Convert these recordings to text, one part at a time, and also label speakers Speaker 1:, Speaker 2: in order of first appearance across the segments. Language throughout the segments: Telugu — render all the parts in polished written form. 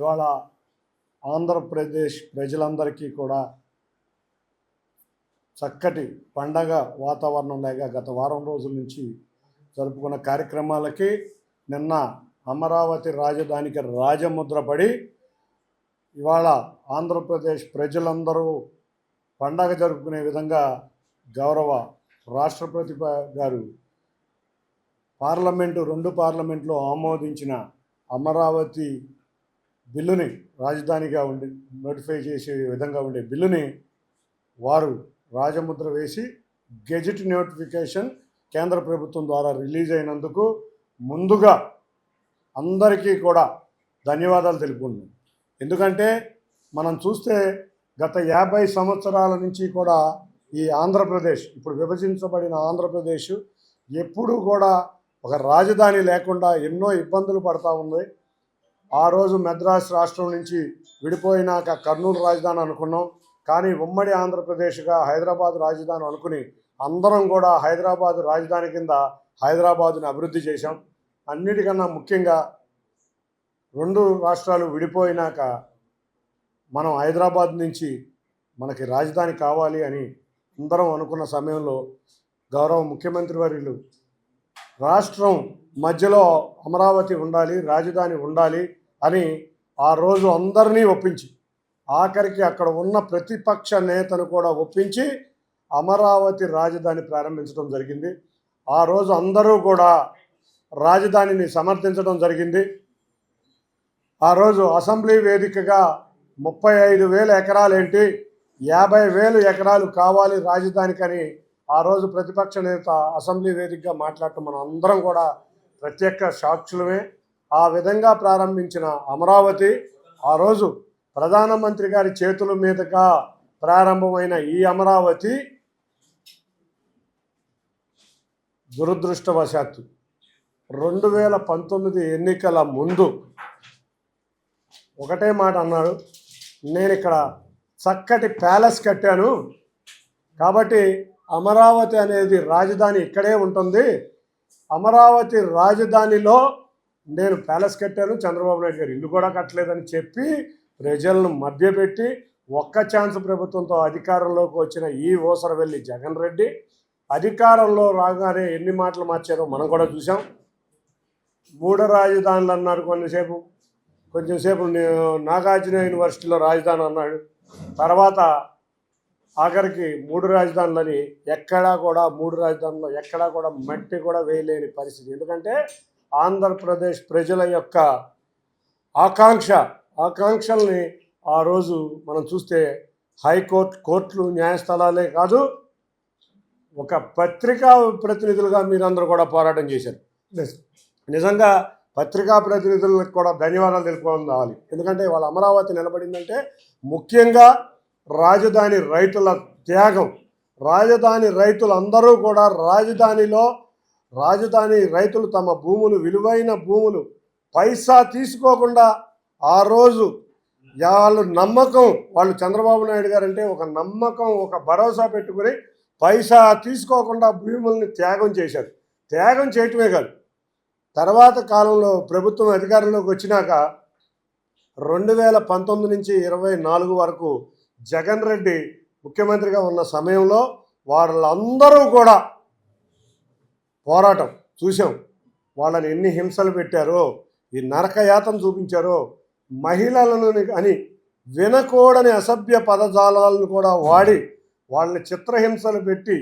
Speaker 1: ఇవాళ ఆంధ్రప్రదేశ్ ప్రజలందరికీ కూడా చక్కటి పండగ వాతావరణం లేక గత వారం రోజుల నుంచి జరుపుకున్న కార్యక్రమాలకి నిన్న అమరావతి రాజధానికి రాజముద్ర పడి ఇవాళ ఆంధ్రప్రదేశ్ ప్రజలందరూ పండగ జరుపుకునే విధంగా గౌరవ రాష్ట్రపతి గారు రెండు పార్లమెంట్లో ఆమోదించిన అమరావతి బిల్లుని రాజధానిగా నోటిఫై చేసే విధంగా ఉండే బిల్లుని వారు రాజముద్ర వేసి గెజెట్ నోటిఫికేషన్ కేంద్ర ప్రభుత్వం ద్వారా రిలీజ్ అయినందుకు ముందుగా అందరికీ కూడా ధన్యవాదాలు తెలుపుకుంటున్నాం. ఎందుకంటే మనం చూస్తే గత 50 సంవత్సరాల నుంచి కూడా ఈ ఆంధ్రప్రదేశ్, ఇప్పుడు విభజించబడిన ఆంధ్రప్రదేశ్ ఎప్పుడూ కూడా ఒక రాజధాని లేకుండా ఎన్నో ఇబ్బందులు పడతా ఉంది. ఆ రోజు మద్రాసు రాష్ట్రం నుంచి విడిపోయినాక కర్నూలు రాజధాని అనుకున్నాం, కానీ ఉమ్మడి ఆంధ్రప్రదేశ్గా హైదరాబాద్ రాజధాని అనుకుని అందరం కూడా హైదరాబాద్ రాజధాని కింద హైదరాబాదుని అభివృద్ధి చేశాం. అన్నిటికన్నా ముఖ్యంగా 2 రాష్ట్రాలు విడిపోయినాక మనం హైదరాబాద్ నుంచి మనకి రాజధాని కావాలి అని అందరం అనుకున్న సమయంలో గౌరవ ముఖ్యమంత్రి వర్యులు రాష్ట్రం మధ్యలో అమరావతి ఉండాలి, రాజధాని ఉండాలి అని ఆ రోజు అందరినీ ఒప్పించి, ఆఖరికి అక్కడ ఉన్న ప్రతిపక్ష నేతను కూడా ఒప్పించి అమరావతి రాజధాని ప్రారంభించడం జరిగింది. ఆ రోజు అందరూ కూడా రాజధానిని సమర్థించడం జరిగింది. ఆ రోజు అసెంబ్లీ వేదికగా 35,000 ఎకరాలు ఏంటి, 50,000 ఎకరాలు కావాలి రాజధానికని ఆ రోజు ప్రతిపక్ష నేత అసెంబ్లీ వేదికగా మాట్లాడటం మనం అందరం కూడా ప్రత్యక్ష సాక్షులమే. ఆ విధంగా ప్రారంభించిన అమరావతి ఆ రోజు ప్రధానమంత్రి గారి చేతుల మీదుగా ప్రారంభమైన ఈ అమరావతి దురదృష్టవశాత్తు 2019 ఎన్నికల ముందు ఒకటే మాట అన్నాడు, నేను ఇక్కడ చక్కటి ప్యాలెస్ కట్టాను కాబట్టి అమరావతి అనేది రాజధాని ఇక్కడే ఉంటుంది, అమరావతి రాజధానిలో నేను ప్యాలెస్ కట్టాను, చంద్రబాబు నాయుడు గారు ఇల్లు కూడా కట్టలేదని చెప్పి ప్రజలను మభ్యపెట్టి ఒక్క ఛాన్స్ ప్రభుత్వంతో అధికారంలోకి వచ్చిన ఈ ఊసరవెల్లి జగన్ రెడ్డి అధికారంలో రాగానే ఎన్ని మాటలు మార్చారో మనం కూడా చూసాం. 3 రాజధానులు అన్నారు, కొంచెంసేపు నాగార్జున యూనివర్సిటీలో రాజధాని అన్నాడు, తర్వాత ఆఖరికి 3 రాజధానులని ఎక్కడా కూడా 3 రాజధానుల్లో ఎక్కడా కూడా మట్టి కూడా వేయలేని పరిస్థితి. ఎందుకంటే ఆంధ్రప్రదేశ్ ప్రజల యొక్క ఆకాంక్షల్ని ఆ రోజు మనం చూస్తే కోర్టులు న్యాయస్థలాలే కాదు, ఒక పత్రికా ప్రతినిధులుగా మీరందరూ కూడా పోరాటం చేశారు. నిజంగా పత్రికా ప్రతినిధులకు కూడా ధన్యవాదాలు తెలుపుకోవాలి. ఎందుకంటే వాళ్ళ అమరావతి నిలబడిందంటే ముఖ్యంగా రాజధాని రైతుల త్యాగం. రాజధాని రైతులందరూ కూడా రాజధాని రైతులు తమ భూములు, విలువైన భూములు పైసా తీసుకోకుండా ఆ రోజు వాళ్ళు చంద్రబాబు నాయుడు గారు అంటే ఒక నమ్మకం, ఒక భరోసా పెట్టుకుని పైసా తీసుకోకుండా భూముల్ని త్యాగం చేశారు. త్యాగం చేయటమే కాదు, తర్వాత కాలంలో ప్రభుత్వం అధికారంలోకి వచ్చినాక 2019 నుంచి 24 వరకు జగన్ రెడ్డి ముఖ్యమంత్రిగా ఉన్న సమయంలో వాళ్ళందరూ కూడా పోరాటం చూసాం. వాళ్ళని ఎన్ని హింసలు పెట్టారో, ఈ నరకయాతన చూపించారో, మహిళలను అని వినకూడని అసభ్య పదజాలాలను కూడా వాడి వాళ్ళని చిత్రహింసలు పెట్టి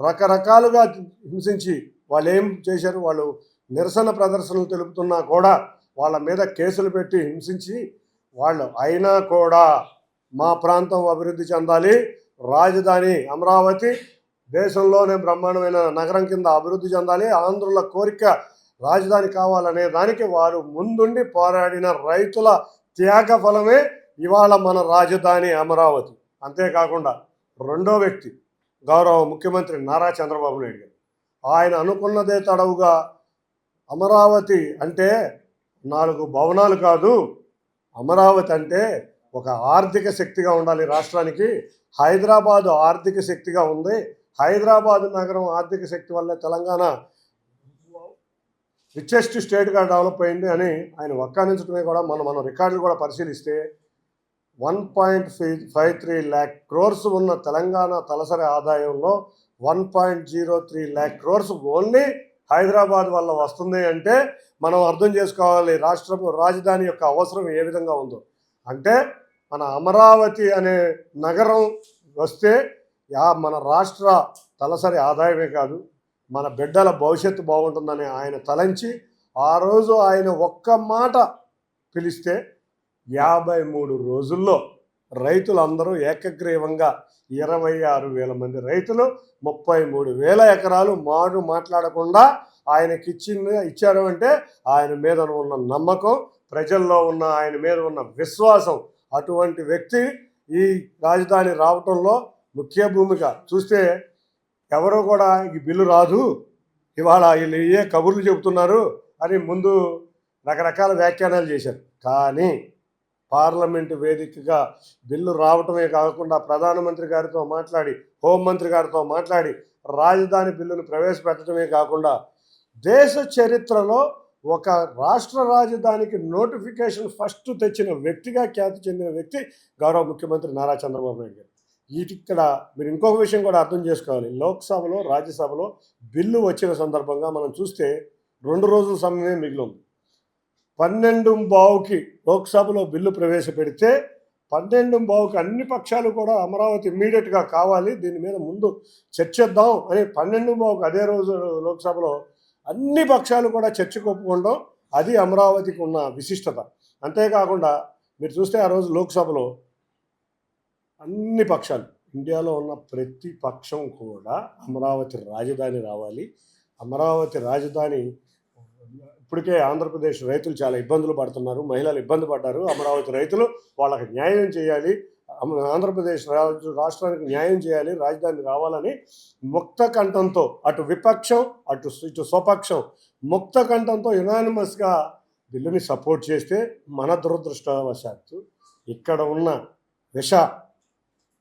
Speaker 1: రకరకాలుగా హింసించి వాళ్ళు ఏం చేశారు, వాళ్ళు నిరసన ప్రదర్శనలు తెలుపుతున్నా కూడా వాళ్ళ మీద కేసులు పెట్టి హింసించి వాళ్ళు అయినా కూడా మా ప్రాంతం అభివృద్ధి చెందాలి, రాజధాని అమరావతి దేశంలోనే బ్రహ్మాండమైన నగరం కింద అభివృద్ధి చెందాలి, ఆంధ్రుల కోరిక రాజధాని కావాలనే దానికి వారు ముందుండి పోరాడిన రైతుల త్యాగ ఫలమే ఇవాళ మన రాజధాని అమరావతి. అంతేకాకుండా రెండో వ్యక్తి గౌరవ ముఖ్యమంత్రి నారా చంద్రబాబు నాయుడు గారు, ఆయన అనుకున్నదే తడవుగా అమరావతి అంటే 4 భవనాలు కాదు, అమరావతి అంటే ఒక ఆర్థిక శక్తిగా ఉండాలి రాష్ట్రానికి. హైదరాబాదు ఆర్థిక శక్తిగా ఉంది, హైదరాబాదు నగరం ఆర్థిక శక్తి వల్ల తెలంగాణ రిచెస్ట్ స్టేట్గా డెవలప్ అయింది అని ఆయన వక్కానించడమే కూడా మనం రికార్డులు కూడా పరిశీలిస్తే 1.53 lakh crores ఉన్న తెలంగాణ తలసరి ఆదాయంలో 1.03 lakh crores ఓన్లీ హైదరాబాద్ వల్ల వస్తుంది అంటే మనం అర్థం చేసుకోవాలి రాజధాని యొక్క అవసరం ఏ విధంగా ఉందో. అంటే మన అమరావతి అనే నగరం వస్తే మన రాష్ట్ర తలసరి ఆదాయమే కాదు, మన బిడ్డల భవిష్యత్తు బాగుంటుందని ఆయన తలంచి ఆ రోజు ఆయన ఒక్క మాట పిలిస్తే 53 రోజుల్లో రైతులందరూ ఏకగ్రీవంగా 26,000 మంది రైతులు 33,000 ఎకరాలు మాట్లాడకుండా ఆయనకి ఇచ్చారు. అంటే ఆయన మీద ఉన్న నమ్మకం, ప్రజల్లో ఉన్న ఆయన మీద ఉన్న విశ్వాసం, అటువంటి వ్యక్తి ఈ రాజధాని రావటంలో ముఖ్య భూమిక. చూస్తే ఎవరో కూడా ఈ బిల్లు రాదు, ఇవాళ వీళ్ళు ఏ కబుర్లు చెబుతున్నారు అని ముందు రకరకాల వ్యాఖ్యానాలు చేశారు. కానీ పార్లమెంటు వేదికగా బిల్లు రావటమే కాకుండా ప్రధానమంత్రి గారితో మాట్లాడి, హోంమంత్రి గారితో మాట్లాడి రాజధాని బిల్లును ప్రవేశపెట్టడమే కాకుండా దేశ చరిత్రలో ఒక రాష్ట్ర రాజధానికి నోటిఫికేషన్ ఫస్ట్ తెచ్చిన వ్యక్తిగా ఖ్యాతి చెందిన వ్యక్తి గౌరవ ముఖ్యమంత్రి నారా చంద్రబాబు నాయుడు గారు. ఇక్కడ మీరు ఇంకొక విషయం కూడా అర్థం చేసుకోవాలి. లోక్సభలో రాజ్యసభలో బిల్లు వచ్చిన సందర్భంగా మనం చూస్తే 2 రోజుల సమయమే మిగిలి ఉంది. 12:15కి లోక్సభలో బిల్లు ప్రవేశపెడితే 12:15కి అన్ని పక్షాలు కూడా అమరావతి ఇమ్మీడియట్గా కావాలి, దీని మీద ముందు చర్చిద్దాం అని 12:15కి అదే రోజు లోక్సభలో అన్ని పక్షాలు కూడా చర్చకు ఒప్పుకోవడం, అది అమరావతికి ఉన్న విశిష్టత. అంతేకాకుండా మీరు చూస్తే ఆ రోజు లోక్సభలో అన్ని పక్షాలు, ఇండియాలో ఉన్న ప్రతి పక్షం కూడా అమరావతి రాజధాని రావాలి, అమరావతి రాజధాని. ఇప్పటికే ఆంధ్రప్రదేశ్ రైతులు చాలా ఇబ్బందులు పడుతున్నారు, మహిళలు ఇబ్బంది పడ్డారు, అమరావతి రైతులు వాళ్ళకి న్యాయం చేయాలి, ఆంధ్రప్రదేశ్ రాష్ట్రానికి న్యాయం చేయాలి, రాజధాని రావాలని ముక్త కంఠంతో అటు విపక్షం ఇటు స్వపక్షం ముక్త కంఠంతో యునానిమస్గా బిల్లుని సపోర్ట్ చేస్తే, మన దురదృష్టవశాత్తు ఇక్కడ ఉన్న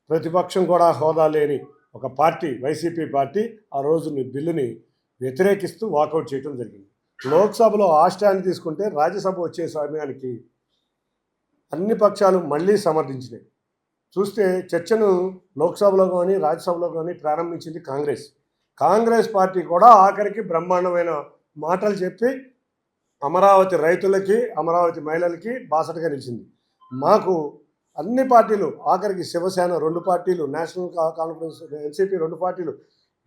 Speaker 1: ప్రతిపక్షం కూడా హోదా లేని ఒక పార్టీ, వైసీపీ పార్టీ, ఆ రోజు బిల్లుని వ్యతిరేకిస్తూ వాకౌట్ చేయడం జరిగింది. లోక్సభలో ఆ స్టాండ్ తీసుకుంటే రాజ్యసభ వచ్చే సమయానికి అన్ని పక్షాలు మళ్ళీ సమర్థించినాయి. చూస్తే చర్చను లోక్సభలో కానీ రాజ్యసభలో కానీ ప్రారంభించింది కాంగ్రెస్ పార్టీ కూడా ఆఖరికి బ్రహ్మాండమైన మాటలు చెప్పి అమరావతి రైతులకి, అమరావతి మహిళలకి బాసటగా నిలిచింది. మాకు అన్ని పార్టీలు, ఆఖరికి శివసేన 2 పార్టీలు, నేషనల్ కాన్ఫరెన్స్ ఎన్సీపీ 2 పార్టీలు,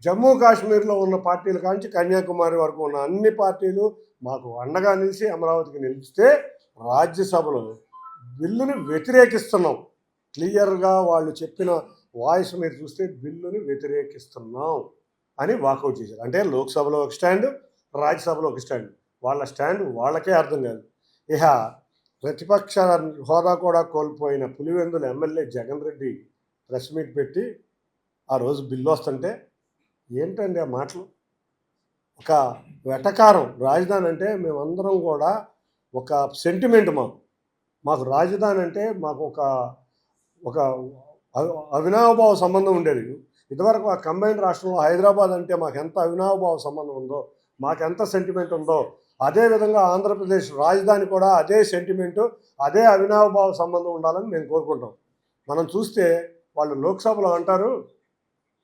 Speaker 1: జమ్మూ కాశ్మీర్లో ఉన్న పార్టీల కాంచి కన్యాకుమారి వరకు ఉన్న అన్ని పార్టీలు మాకు అండగా నిలిచి అమరావతికి నిలిస్తే రాజ్యసభలో బిల్లుని వ్యతిరేకిస్తున్నాం, క్లియర్గా వాళ్ళు చెప్పిన వాయిస్ మీరు చూస్తే బిల్లుని వ్యతిరేకిస్తున్నాం అని వాకౌట్ చేశారు. అంటే లోక్సభలో ఒక స్టాండ్, రాజ్యసభలో ఒక స్టాండ్. వాళ్ళ స్టాండ్ వాళ్ళకే అర్థం కాదు. ఇక ప్రతిపక్ష హోదా కూడా కోల్పోయిన Pulivendula MLA Jagan Reddy press meet పెట్టి ఆ రోజు బిల్లు వస్తుంటే ఏంటండి ఆ మాటలు? ఒక వెటకారం. రాజధాని అంటే మేమందరం కూడా ఒక సెంటిమెంట్, మాకు రాజధాని అంటే మాకు ఒక అవినావభావ సంబంధం ఉండేది. ఇదివరకు ఆ కంబైన్ రాష్ట్రంలో హైదరాబాద్ అంటే మాకు ఎంత అవినావభావ సంబంధం ఉందో, మాకెంత సెంటిమెంట్ ఉందో, అదేవిధంగా ఆంధ్రప్రదేశ్ రాజధాని కూడా అదే సెంటిమెంటు, అదే అవినావభావ సంబంధం ఉండాలని మేము కోరుకుంటాం. మనం చూస్తే వాళ్ళు లోక్సభలో అంటారు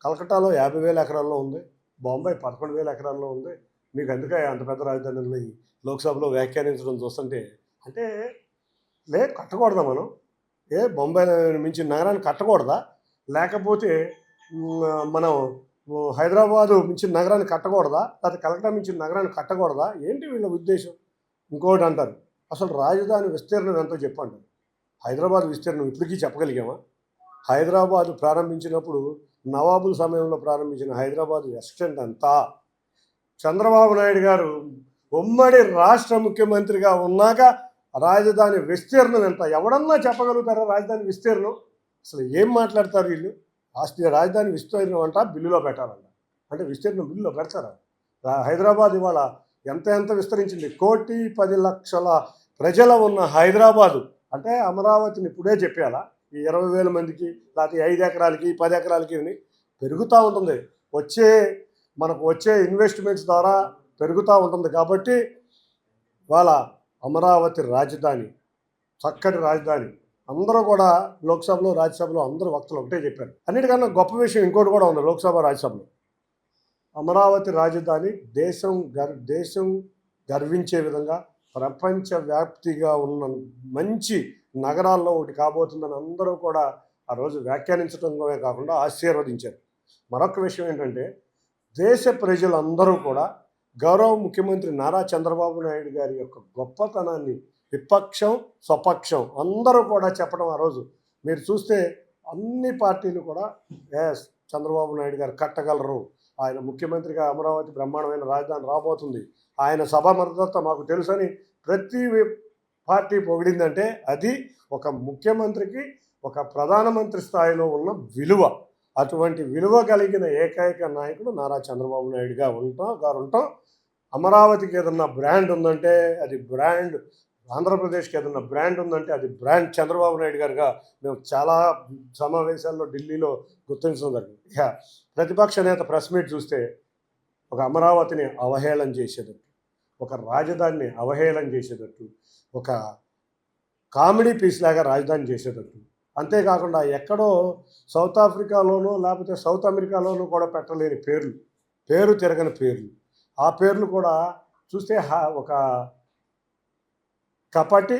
Speaker 1: కలకట్టాలో 50,000 ఎకరాల్లో ఉంది, బాంబే 11,000 ఎకరాల్లో ఉంది, మీకు అందుకే అంత పెద్ద రాజధానిని లోక్సభలో వ్యాఖ్యానించడం చూస్తుంటే, అంటే కట్టకూడదా మనం? బొంబాయి మించిన నగరాన్ని కట్టకూడదా? లేకపోతే మనం హైదరాబాదు మించిన నగరాన్ని కట్టకూడదా? లేకపోతే కలకట్టా మించిన నగరాన్ని కట్టకూడదా? ఏంటి వీళ్ళ ఉద్దేశం? ఇంకోటి అంటారు, అసలు రాజధాని విస్తీర్ణం ఎంతో చెప్పంటారు. హైదరాబాద్ విస్తీర్ణం ఇప్పటికీ చెప్పగలిగామా? హైదరాబాదు ప్రారంభించినప్పుడు నవాబుల సమయంలో ప్రారంభించిన హైదరాబాదు ఎక్స్టెంట్ అంతా, చంద్రబాబు నాయుడు గారు ఉమ్మడి రాష్ట్ర ముఖ్యమంత్రిగా ఉన్నాక రాజధాని విస్తీర్ణం ఎంత? ఎవడన్నా చెప్పగలుగుతారా రాజధాని విస్తీర్ణం? అసలు ఏం మాట్లాడతారు వీళ్ళు? రాజధాని విస్తీర్ణం అంట బిల్లులో పెట్టాలంట. అంటే విస్తీర్ణం బిల్లులో పెడతారా? హైదరాబాద్ ఇవాళ ఎంత విస్తరించింది? 1,10,00,000 ప్రజల ఉన్న హైదరాబాదు అంటే అమరావతిని ఇప్పుడే చెప్పాలా? ఈ 20,000 మందికి, లేకపోతే 5 ఎకరాలకి 10 ఎకరాలకి పెరుగుతూ ఉంటుంది. మనకు వచ్చే ఇన్వెస్ట్మెంట్స్ ద్వారా పెరుగుతూ ఉంటుంది. కాబట్టి వాళ్ళ అమరావతి రాజధాని, చక్కటి రాజధాని. అందరూ కూడా లోక్సభలో, రాజ్యసభలో అందరూ వక్తలు ఒకటే చెప్పారు. అన్నిటికన్నా గొప్ప విషయం ఇంకోటి కూడా ఉంది లోక్సభ, రాజ్యసభలో. అమరావతి రాజధాని దేశం గర్వించే విధంగా ప్రపంచవ్యాప్తిగా ఉన్న మంచి నగరాల్లో ఒకటి కాబోతుందని అందరూ కూడా ఆ రోజు వ్యాఖ్యానించడమే కాకుండా ఆశీర్వదించారు. మరొక విషయం ఏంటంటే, దేశ ప్రజలందరూ కూడా గౌరవ ముఖ్యమంత్రి నారా చంద్రబాబు నాయుడు గారి యొక్క గొప్పతనాన్ని విపక్షం, స్వపక్షం అందరూ కూడా చెప్పడం ఆ రోజు మీరు చూస్తే అన్ని పార్టీలు కూడా ఎస్ చంద్రబాబు నాయుడు గారు కట్టగలరు, ఆయన ముఖ్యమంత్రిగా అమరావతి బ్రహ్మాండమైన రాజధాని రాబోతుంది, ఆయన సభామర్దత మాకు తెలుసని ప్రతి పార్టీ పొగిడిందంటే అది ఒక ముఖ్యమంత్రికి ఒక ప్రధానమంత్రి స్థాయిలో ఉన్న విలువ. అటువంటి విలువ కలిగిన ఏకైక నాయకుడు నారా చంద్రబాబు నాయుడు గారు ఉంటాం. అమరావతికి ఏదన్నా బ్రాండ్ ఉందంటే అది బ్రాండ్, ఆంధ్రప్రదేశ్కి ఏదన్నా బ్రాండ్ ఉందంటే అది బ్రాండ్ చంద్రబాబు నాయుడు గారుగా మేము చాలా సమావేశాల్లో ఢిల్లీలో గుర్తించడం జరిగింది. ఇక ప్రతిపక్ష నేత ప్రెస్ మీట్ చూస్తే ఒక అమరావతిని అవహేళన చేసేటట్టు, ఒక రాజధానిని అవహేళన చేసేటట్టు, ఒక కామెడీ పీస్ లాగా రాజధాని చేసేటట్టు, అంతేకాకుండా ఎక్కడో సౌత్ ఆఫ్రికాలోనూ లేకపోతే సౌత్ అమెరికాలోనూ కూడా పెట్టలేని పేరు తిరగని పేర్లు, ఆ పేర్లు కూడా చూస్తే ఒక కపటి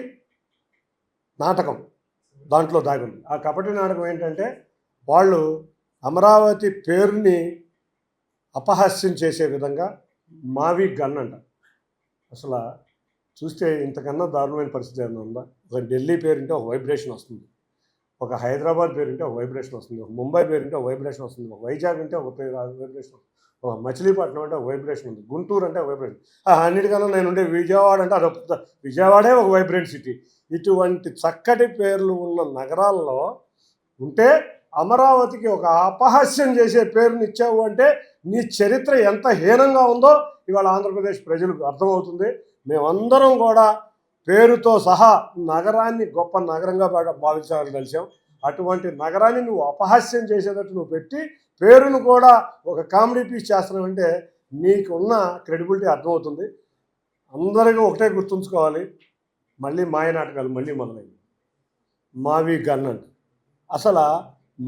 Speaker 1: నాటకం దాంట్లో దాగుంది. ఆ కపటి నాటకం ఏంటంటే వాళ్ళు అమరావతి పేరుని అపహాస్యం చేసే విధంగా మావి గన్ అంట. అసలు చూస్తే ఇంతకన్నా దారుణమైన పరిస్థితి ఏమైనా ఉందా? ఒక ఢిల్లీ పేరుంటే ఒక వైబ్రేషన్ వస్తుంది, ఒక హైదరాబాద్ పేరుంటే ఒక వైబ్రేషన్ వస్తుంది, ఒక ముంబై పేరుంటే ఒక వైబ్రేషన్ వస్తుంది, ఒక వైజాగ్ అంటే ఒక వైబ్రేషన్ వస్తుంది, ఒక మచిలీపట్నం అంటే ఒక వైబ్రేషన్ ఉంది, గుంటూరు అంటే ఒక వైబ్రేషన్. అన్నిటికన్నా నేను ఉండే విజయవాడ అంటే అదొక విజయవాడే ఒక వైబ్రెంట్ సిటీ. ఇటువంటి చక్కటి పేర్లు ఉన్న నగరాల్లో ఉంటే అమరావతికి ఒక అపహాస్యం చేసే పేరుని ఇచ్చావు అంటే నీ చరిత్ర ఎంత హీనంగా ఉందో ఇవాళ ఆంధ్రప్రదేశ్ ప్రజలకు అర్థమవుతుంది. మేమందరం కూడా పేరుతో సహా నగరాన్ని గొప్ప నగరంగా భావించాలని కలిసాం. అటువంటి నగరాన్ని నువ్వు అపహాస్యం చేసేటట్టు నువ్వు పెట్టి పేరును కూడా ఒక కామెడీ పీస్ చేస్తున్నావంటే నీకున్న క్రెడిబిలిటీ అర్థమవుతుంది. అందరికీ ఒకటే గుర్తుంచుకోవాలి, మళ్ళీ మాయ నాటకాలు మళ్ళీ మొదలైంది. మావి గన్ అంట. అసలు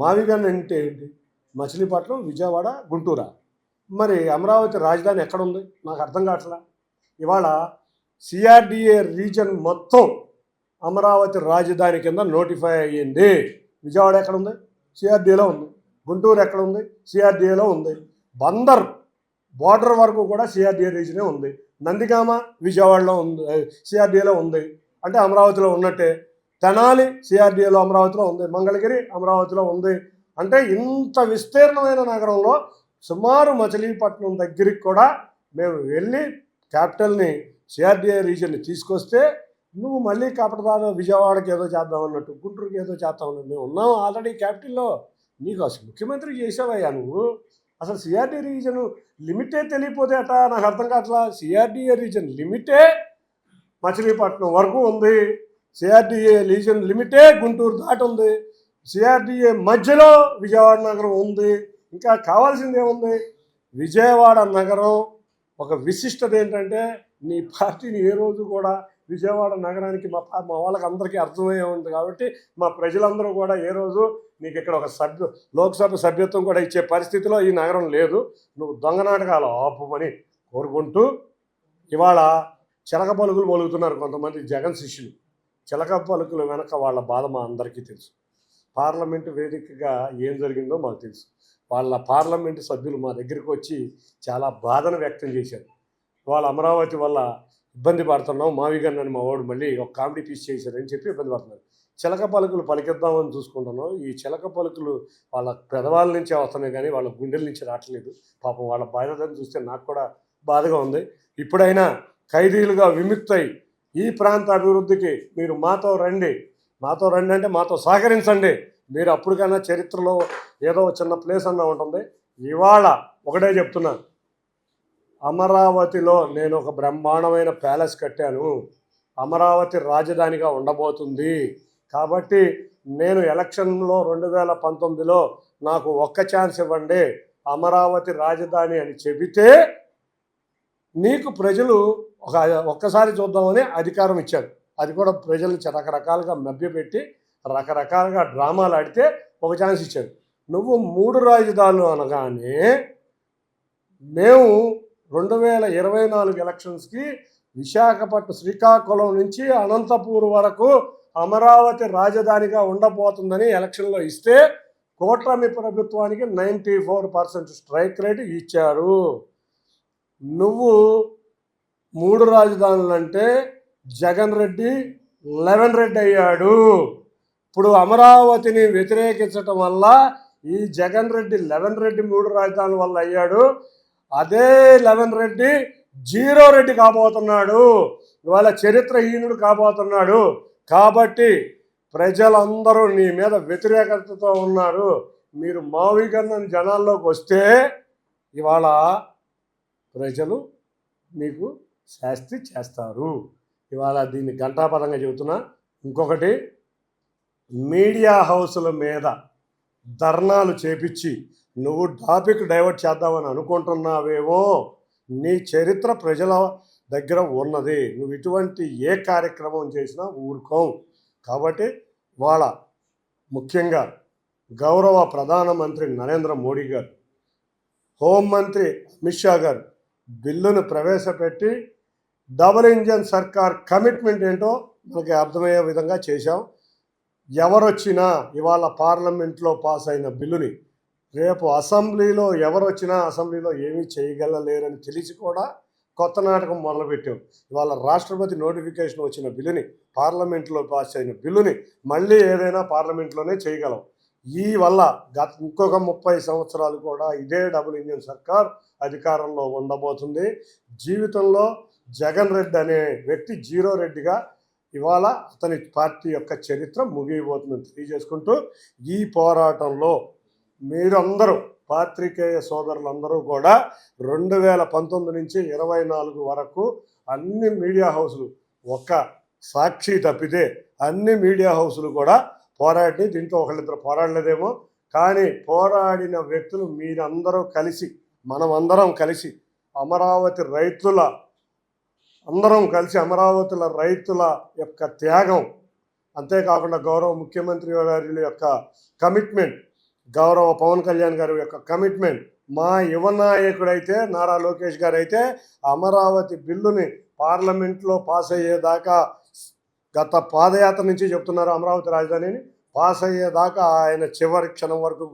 Speaker 1: మావి గన్ అంటే ఏంటి? మచిలీపట్నం, విజయవాడ, గుంటూరా? మరి అమరావతి రాజధాని ఎక్కడుంది? నాకు అర్థం కావట్లా. ఇవాళ సిఆర్డిఏ రీజన్ మొత్తం అమరావతి రాజధాని కింద నోటిఫై అయ్యింది. విజయవాడ ఎక్కడుంది? సిఆర్డిఏలో ఉంది. గుంటూరు ఎక్కడుంది? సిఆర్డిఏలో ఉంది. బందర్ బార్డర్ వరకు కూడా సిఆర్డిఏ రీజనే ఉంది. నందిగామ విజయవాడలో ఉంది, సిఆర్డిఏలో ఉంది, అంటే అమరావతిలో ఉన్నట్టే. తెనాలి సిఆర్డిఏలో అమరావతిలో ఉంది, మంగళగిరి అమరావతిలో ఉంది. అంటే ఇంత విస్తీర్ణమైన నగరంలో సుమారు మచిలీపట్నం దగ్గరికి కూడా మేము వెళ్ళి క్యాపిటల్ని సిఆర్డిఏ రీజన్ని తీసుకొస్తే నువ్వు మళ్ళీ కాపటదారు విజయవాడకి ఏదో చేద్దామన్నట్టు, గుంటూరుకి ఏదో చేద్దామన్నట్టు. మేము ఉన్నాం ఆల్రెడీ క్యాపిటల్లో, నీకు అసలు ముఖ్యమంత్రి చేసావయ్యా నువ్వు. అసలు సిఆర్డిఏ రీజన్ లిమిటే తెలియపోతే అట నాకు అర్థం కావట్లా. సిఆర్డిఏ రీజన్ లిమిటే మచిలీపట్నం వరకు ఉంది, సిఆర్డిఏ రీజన్ లిమిటే గుంటూరు దాటి ఉంది, సిఆర్డిఏ మధ్యలో విజయవాడ నగరం ఉంది. ఇంకా కావాల్సింది ఏముంది? విజయవాడ నగరం ఒక విశిష్టత ఏంటంటే నీ పార్టీని ఏ రోజు కూడా విజయవాడ నగరానికి మా వాళ్ళకి అందరికీ అర్థమయ్యే ఉంది కాబట్టి మా ప్రజలందరూ కూడా ఏ రోజు నీకు ఇక్కడ ఒక లోక్సభ సభ్యత్వం కూడా ఇచ్చే పరిస్థితిలో ఈ నగరం లేదు, నువ్వు దొంగ నాటకాలు ఆపుమని కోరుకుంటూ ఇవాళ చిలక పలుకులు పలుకుతున్నారు కొంతమంది జగన్ శిష్యులు. చిలక పలుకులు వెనక వాళ్ళ బాధ మా అందరికీ తెలుసు. పార్లమెంటు వేదికగా ఏం జరిగిందో మాకు తెలుసు. వాళ్ళ పార్లమెంటు సభ్యులు మా దగ్గరికి వచ్చి చాలా బాధను వ్యక్తం చేశారు. వాళ్ళ అమరావతి వల్ల ఇబ్బంది పడుతున్నాం, మావిగన్ అని మా వాడు మళ్ళీ ఒక కామెడీ పీస్ చేశారని చెప్పి ఇబ్బంది పడుతున్నారు. చిలక పలుకులు పలికిద్దామని చూసుకుంటున్నాం. ఈ చిలక పలుకులు వాళ్ళ పెదవాళ్ళ నుంచే వస్తున్నాయి కానీ వాళ్ళ గుండెల నుంచి రావట్లేదు. పాపం వాళ్ళ బాధ్యతను చూస్తే నాకు కూడా బాధగా ఉంది. ఇప్పుడైనా ఖైదీలుగా విముక్తై ఈ ప్రాంత అభివృద్ధికి మీరు మాతో రండి అంటే మాతో సహకరించండి. మీరు అప్పటికైనా చరిత్రలో ఏదో చిన్న ప్లేస్ అన్నా ఉంటుంది. ఇవాళ ఒకటే చెప్తున్నాను, అమరావతిలో నేను ఒక బ్రహ్మాండమైన ప్యాలెస్ కట్టాను, అమరావతి రాజధానిగా ఉండబోతుంది. కాబట్టి నేను ఎలక్షన్లో 2019లో నాకు ఒక్క ఛాన్స్ ఇవ్వండి, అమరావతి రాజధాని అని చెబితే నీకు ప్రజలు ఒక ఒక్కసారి చూద్దామని అధికారం ఇచ్చారు. అది కూడా ప్రజల్ని రకరకాలుగా మభ్యపెట్టి రకరకాలుగా డ్రామాలు ఆడితే ఒక ఛాన్స్ ఇచ్చారు. నువ్వు 3 రాజధానులు అనగానే మేము 2024 ఎలక్షన్స్కి విశాఖపట్నం శ్రీకాకుళం నుంచి అనంతపూర్ వరకు అమరావతి రాజధానిగా ఉండబోతుందని ఎలక్షన్లో ఇస్తే కూటమి ప్రభుత్వానికి 94% స్ట్రైక్ రేట్ ఇచ్చారు. నువ్వు 3 రాజధానులు అంటే జగన్ రెడ్డి 11 రెడ్డి అయ్యాడు. ఇప్పుడు అమరావతిని వ్యతిరేకించటం వల్ల ఈ జగన్ రెడ్డి 11 రెడ్డి 3 రాజధానుల వల్ల అయ్యాడు. అదే 11 రెడ్డి 0 రెడ్డి కాబోతున్నాడు. ఇవాళ చరిత్రహీనుడు కాబోతున్నాడు. కాబట్టి ప్రజలందరూ నీ మీద వ్యతిరేకతతో ఉన్నారు. మీరు మావిగన్నని జనాల్లోకి వస్తే ఇవాళ ప్రజలు మీకు శాస్తి చేస్తారు. ఇవాళ దీన్ని ఘంటాపదంగా చెబుతున్నా. ఇంకొకటి, మీడియా హౌసుల మీద ధర్నాలు చేపించి నువ్వు టాపిక్ డైవర్ట్ చేద్దామని అనుకుంటున్నావేమో. నీ చరిత్ర ప్రజల దగ్గర ఉన్నది. నువ్వు ఇటువంటి ఏ కార్యక్రమం చేసినా ఊరుకోం. కాబట్టి వాళ్ళ ముఖ్యంగా గౌరవ ప్రధానమంత్రి నరేంద్ర మోడీ గారు, హోంమంత్రి అమిత్ షా గారు బిల్లును ప్రవేశపెట్టి డబుల్ ఇంజన్ సర్కార్ కమిట్మెంట్ ఏంటో మనకి అర్థమయ్యే విధంగా చేశాం. ఎవరొచ్చినా ఇవాళ పార్లమెంట్లో పాస్ అయిన బిల్లుని రేపు అసెంబ్లీలో ఎవరొచ్చినా అసెంబ్లీలో ఏమీ చేయగలలేరని తెలిసి కూడా కొత్త నాటకం మొదలుపెట్టాం. ఇవాళ రాష్ట్రపతి నోటిఫికేషన్ వచ్చిన బిల్లుని, పార్లమెంట్లో పాస్ అయిన బిల్లుని మళ్ళీ ఏదైనా పార్లమెంట్లోనే చేయగలం. ఈ వల్ల ఇంకొక 30 సంవత్సరాలు కూడా ఇదే డబుల్ ఇంజన్ సర్కార్ అధికారంలో ఉండబోతుంది. జీవితంలో జగన్ రెడ్డి అనే వ్యక్తి 0 రెడ్డిగా ఇవాళ అతని పార్టీ యొక్క చరిత్ర ముగియబోతుందని తెలియజేసుకుంటూ, ఈ పోరాటంలో మీరందరూ పాత్రికేయ సోదరులందరూ కూడా 2019 నుంచి 24 వరకు అన్ని మీడియా హౌసులు, ఒక్క సాక్షి తప్పితే అన్ని మీడియా హౌసులు కూడా పోరాడి, దీంట్లో ఒకళ్ళిద్దరు పోరాడలేదేమో కానీ పోరాడిన వ్యక్తులు మీరందరూ కలిసి, మనమందరం కలిసి అమరావతి రైతుల రైతుల యొక్క త్యాగం, అంతేకాకుండా గౌరవ ముఖ్యమంత్రి గారి యొక్క కమిట్మెంట్, గౌరవ పవన్ కళ్యాణ్ గారి యొక్క కమిట్మెంట్, మా యువ నాయకుడైతే నారా లోకేష్ గారు అయితే అమరావతి బిల్లుని పార్లమెంట్లో పాస్ అయ్యేదాకా, గత పాదయాత్ర నుంచి చెప్తున్నారు అమరావతి రాజధానిని పాస్ అయ్యేదాకా ఆయన చివరి క్షణం వరకు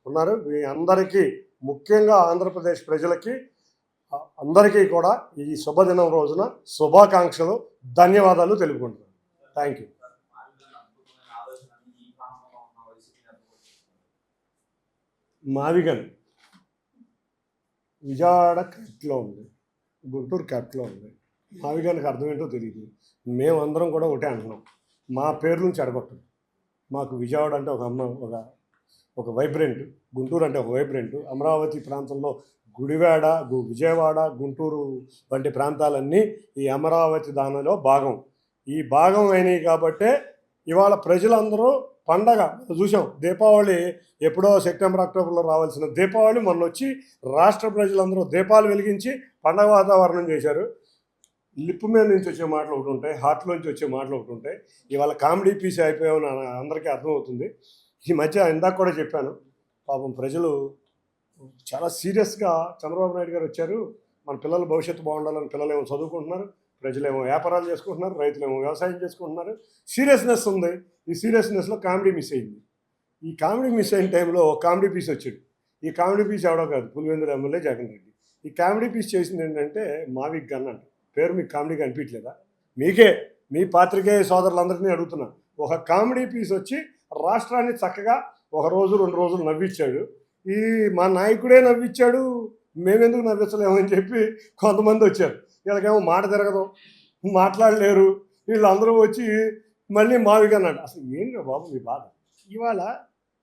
Speaker 1: ఉన్నారు. మీ అందరికీ, ముఖ్యంగా ఆంధ్రప్రదేశ్ ప్రజలకి అందరికీ కూడా ఈ శుభదినం రోజున శుభాకాంక్షలు, ధన్యవాదాలు తెలుపుకుంటున్నాను. Thank you. మావిగన్ విజయవాడ క్యాపిటల్లో ఉంది, గుంటూరు క్యాపిటల్లో ఉంది. మావిగన్కి అర్థం ఏంటో తెలియదు. మేమందరం కూడా ఒకటే అంటున్నాం, మా పేరు నుంచి అడగొట్టదు. మాకు విజయవాడ అంటే ఒక వైబ్రెంట్, గుంటూరు అంటే ఒక వైబ్రెంట్. అమరావతి ప్రాంతంలో గుడివాడ, విజయవాడ, గుంటూరు వంటి ప్రాంతాలన్నీ ఈ అమరావతి దానిలో భాగం. ఈ భాగం అయినాయి కాబట్టే ఇవాళ ప్రజలందరూ పండగ చూసాం. దీపావళి ఎప్పుడో సెప్టెంబర్ అక్టోబర్లో రావాల్సిన దీపావళి మొన్న వచ్చి రాష్ట్ర ప్రజలందరూ దీపాలు వెలిగించి పండగ వాతావరణం చేశారు. లిప్ మీద నుంచి వచ్చే మాటలు ఒకటి ఉంటాయి, హార్ట్లోంచి వచ్చే మాటలు ఒకటి ఉంటాయి. ఇవాళ కామెడీ పీస్ అయిపోయామని అందరికీ అర్థమవుతుంది. ఈ మధ్య ఇందాక కూడా చెప్పాను, పాపం ప్రజలు చాలా సీరియస్గా చంద్రబాబు నాయుడు గారు వచ్చారు, మన పిల్లల భవిష్యత్తు బాగుండాలని, పిల్లలేమో చదువుకుంటున్నారు, ప్రజలేమో వ్యాపారాలు చేసుకుంటున్నారు, రైతులేమో వ్యవసాయం చేసుకుంటున్నారు. సీరియస్నెస్ ఉంది. ఈ సీరియస్నెస్లో కామెడీ మిస్ అయింది. ఈ కామెడీ మిస్ అయిన టైంలో కామెడీ పీస్ వచ్చాడు. ఈ కామెడీ పీస్ ఎవడో కాదు, పులివెందుల ఎమ్మెల్యే జగన్ రెడ్డి. ఈ కామెడీ పీస్ చేసింది ఏంటంటే మావిగ్ గన్ అంట. పేరు మీకు కామెడీ కనిపించలేదా? మీకే, మీ పాత్రికేయ సోదరులందరినీ అడుగుతున్నా. ఒక కామెడీ పీస్ వచ్చి రాష్ట్రాన్ని చక్కగా 1 రోజు 2 రోజులు నవ్వించాడు. ఈ మా నాయకుడే నవ్వించాడు, మేమెందుకు నవ్వించలేమని చెప్పి కొంతమంది వచ్చారు. వీళ్ళకేమో మాట తిరగదు, మాట్లాడలేరు. వీళ్ళందరూ వచ్చి మళ్ళీ మావిగా అన్నాడు. అసలు ఏంటి బాబు మీ బాధ? ఇవాళ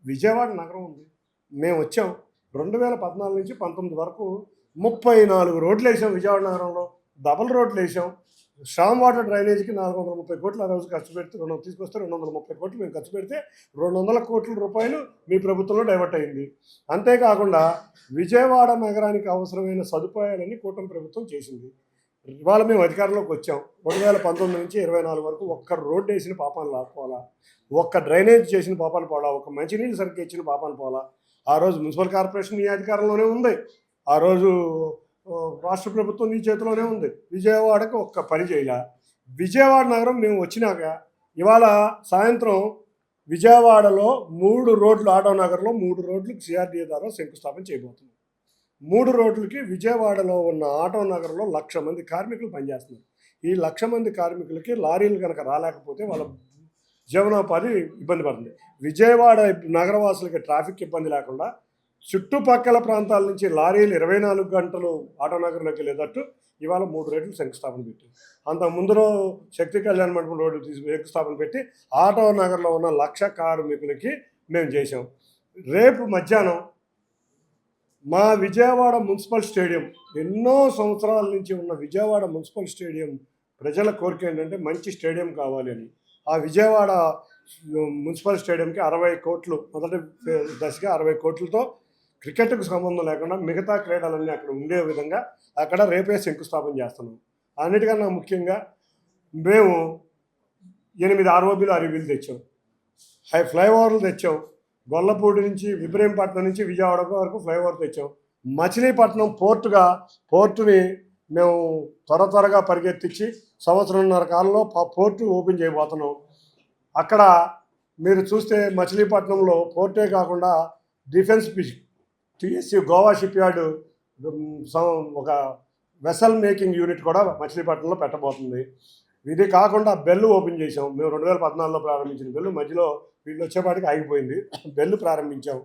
Speaker 1: విజయవాడ నగరం ఉంది, మేము వచ్చాం 2014 నుంచి 19 వరకు 34 రోడ్లు వేసాం విజయవాడ నగరంలో. డబుల్ రోడ్లు వేసాం. స్టామ్ వాటర్ డ్రైనేజీకి 430 కోట్లు ఆ రోజు ఖర్చు పెడితే, తీసుకొస్తే 230 కోట్లు మేము ఖర్చు పెడితే 200 కోట్ల రూపాయలు మీ ప్రభుత్వంలో డైవర్ట్ అయింది. అంతేకాకుండా విజయవాడ నగరానికి అవసరమైన సదుపాయాలన్నీ కూటమి ప్రభుత్వం చేసింది. ఇవాళ మేము అధికారంలోకి వచ్చాం. 2019 నుంచి 24 వరకు ఒక్క రోడ్డు వేసిన పాపాన పోలా, ఒక్క డ్రైనేజ్ చేసిన పాపాన పోలా, ఒక్క మంచినీళ్ళు సరిగ్గా ఇచ్చిన పాపాన పోలా. ఆ రోజు మున్సిపల్ కార్పొరేషన్ మీ అధికారంలోనే ఉంది. ఆ రోజు రాష్ట్ర ప్రభుత్వం నీ చేతిలోనే ఉంది. విజయవాడకి ఒక్క పని చేయలే. విజయవాడ నగరం మేము వచ్చినాక ఇవాళ సాయంత్రం విజయవాడలో 3 రోడ్లు, ఆటో నగర్లో 3 రోడ్లకు సిఆర్డీఏ ద్వారా శంకుస్థాపన చేయబోతున్నాం. 3 రోడ్లకి విజయవాడలో ఉన్న ఆటో నగర్లో 1,00,000 మంది కార్మికులు పనిచేస్తున్నారు. ఈ 1,00,000 మంది కార్మికులకి లారీలు కనుక రాలేకపోతే వాళ్ళ జీవనోపాధి ఇబ్బంది పడుతుంది. విజయవాడ నగరవాసులకి ట్రాఫిక్ ఇబ్బంది లేకుండా చుట్టుపక్కల ప్రాంతాల నుంచి లారీలు 24 గంటలు ఆటో నగర్లోకి వెళ్ళేటట్టు ఇవాళ 3 రోడ్లు శంకుస్థాపన పెట్టి, అంత ముందులో శక్తి కళ్యాణ మండపం రోడ్డు శంకుస్థాపన పెట్టి ఆటో నగర్లో ఉన్న 1,00,000 కార్మికులకి మేము చేసాం. రేపు మధ్యాహ్నం మా విజయవాడ మున్సిపల్ స్టేడియం, ఎన్నో సంవత్సరాల నుంచి ఉన్న విజయవాడ మున్సిపల్ స్టేడియం ప్రజల కోరిక ఏంటంటే మంచి స్టేడియం కావాలి అని. ఆ విజయవాడ మున్సిపల్ స్టేడియంకి 60 కోట్లు, మొదటి దశగా 60 కోట్లతో క్రికెట్కు సంబంధం లేకుండా మిగతా క్రీడలన్నీ అక్కడ ఉండే విధంగా అక్కడ రేపే శంకుస్థాపన చేస్తున్నాం. అన్నిటికన్నా ముఖ్యంగా మేము 8 ఆర్ఓబీలు, అరివీలు తెచ్చాం, ఫ్లైఓవర్లు తెచ్చాం. గొల్లపూడి నుంచి ఇబ్రహీంపట్నం నుంచి విజయవాడ వరకు ఫ్లైఓవర్ తెచ్చాం. మచిలీపట్నం పోర్టుని మేము త్వరగా పరిగెత్తించి 1.5 కాలంలో పోర్టు ఓపెన్ చేయబోతున్నాం. అక్కడ మీరు చూస్తే మచిలీపట్నంలో పోర్టే కాకుండా defence TSC Goa ship yard ఒక వెసల్ మేకింగ్ యూనిట్ కూడా మచిలీపట్నంలో పెట్టబోతుంది. ఇది కాకుండా బెల్లు ఓపెన్ చేసాం. మేము 2014లో ప్రారంభించిన బెల్లు మధ్యలో వీళ్ళు వచ్చేపాటికి ఆగిపోయింది. బెల్లు ప్రారంభించాం.